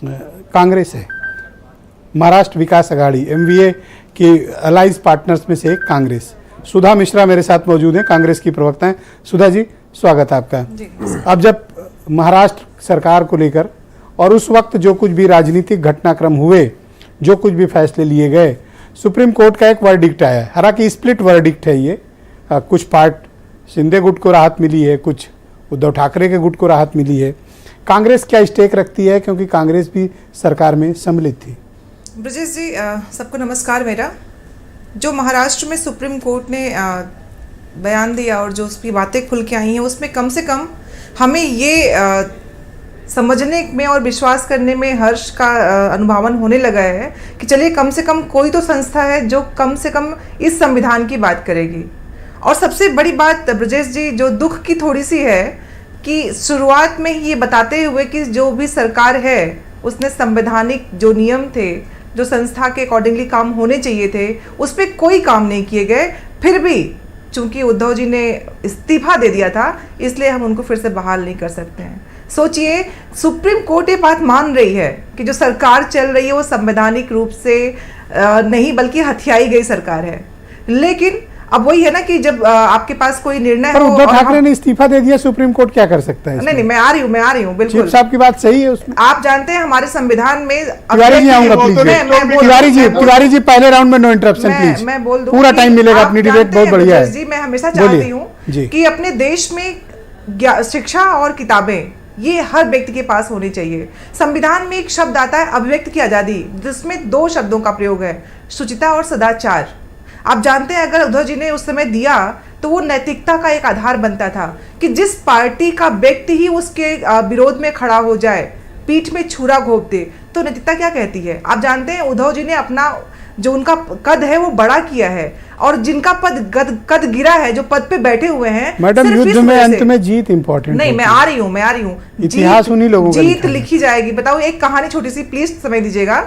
कांग्रेस है, महाराष्ट्र विकास आघाड़ी MVA की alliance partners में से एक कांग्रेस। सुधा मिश्रा मेरे साथ मौजूद हैं, कांग्रेस की प्रवक्ता हैं। सुधा जी, स्वागत है आपका। अब जब महाराष्ट्र सरकार को लेकर और उस वक्त जो कुछ भी राजनीतिक घटनाक्रम हुए, जो कुछ भी फैसले लिए गए, सुप्रीम कोर्ट का एक वर्डिक्ट आया है। हालांकि स्प्लिट वर्डिक्ट है ये, कुछ पार्ट शिंदे गुट को राहत मिली है, कुछ उद्धव ठाकरे के गुट को राहत मिली है। कांग्रेस क्या स्टेक रखती है, क्योंकि कांग्रेस भी सरकार में सम्मिलित थी? ब्रजेश जी, सबको नमस्कार। मेरा जो महाराष्ट्र में सुप्रीम कोर्ट ने बयान दिया और जो उसकी बातें खुल के आई हैं, उसमें कम से कम हमें ये समझने में और विश्वास करने में हर्ष का अनुभवन होने लगा है कि चलिए कम से कम कोई तो संस्था है जो कम से कम इस संविधान की बात करेगी। और सबसे बड़ी बात ब्रजेश जी, जो दुख की थोड़ी सी है कि शुरुआत में ही ये बताते हुए कि जो भी सरकार है उसने संवैधानिक जो नियम थे, जो संस्था के अकॉर्डिंगली काम होने चाहिए थे, उस पर कोई काम नहीं किए गए। फिर भी चूंकि उद्धव जी ने इस्तीफा दे दिया था, इसलिए हम उनको फिर से बहाल नहीं कर सकते हैं। सोचिए, सुप्रीम कोर्ट ये बात मान रही है कि जो सरकार चल रही है वो संवैधानिक रूप से नहीं बल्कि हथियाई गई सरकार है। लेकिन अब वही है ना कि जब आपके पास कोई निर्णय हो, उद्धव ठाकरे ने इस्तीफा दे दिया, सुप्रीम कोर्ट क्या कर सकता है? नहीं, मैं आ रही हूँ बिल्कुल। चीफ साहब की बात सही है उसमें। आप जानते हैं हमारे संविधान में तिवारी जी आऊंगा प्लीज। तिवारी जी पहले राउंड में नो इंटरप्शन प्लीज। मैं बोल दूं, पूरा टाइम मिलेगा, अपनी डिबेट बहुत बढ़िया है जी। मैं हमेशा चाहती हूँ कि अपने देश में शिक्षा और किताबें ये हर व्यक्ति के पास होनी चाहिए। संविधान में एक शब्द आता है अभिव्यक्ति की आजादी, जिसमें 2 शब्दों का प्रयोग है, शुचिता और सदाचार। आप जानते हैं अगर उद्धव जी ने उस समय दिया तो वो नैतिकता का एक आधार बनता था कि जिस पार्टी का व्यक्ति ही उसके विरोध में खड़ा हो जाए, पीठ में छुरा घोंप दे, तो नैतिकता क्या कहती है? आप जानते हैं उद्धव जी ने अपना जो उनका कद है वो बड़ा किया है, और जिनका कद गिरा है, जो पद पे बैठे हुए हैं, मैडम युद्ध में अंत में जीत इंपॉर्टेंट नहीं। मैं आ रही हूँ। इतिहास उन्हीं लोगों का जीत लिखी जाएगी। बताओ, एक कहानी छोटी सी, प्लीज समझ दीजिएगा।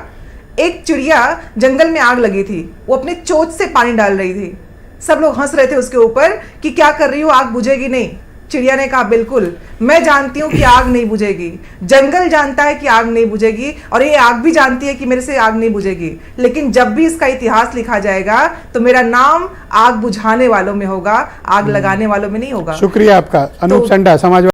एक चिड़िया जंगल में आग लगी थी, वो अपने चोंच से पानी डाल रही थी। सब लोग हंस रहे थे उसके ऊपर कि क्या कर रही हो, आग बुझेगी नहीं। चिड़िया ने कहा बिल्कुल, मैं जानती हूँ कि आग नहीं बुझेगी। जंगल जानता है कि आग नहीं बुझेगी, और ये आग भी जानती है कि मेरे से आग नहीं बुझेगी। लेकिन जब भी इसका इतिहास लिखा जाएगा तो मेरा नाम आग बुझाने वालों में होगा, आग लगाने वालों में नहीं होगा। शुक्रिया आपका। अनूप संडा, समाज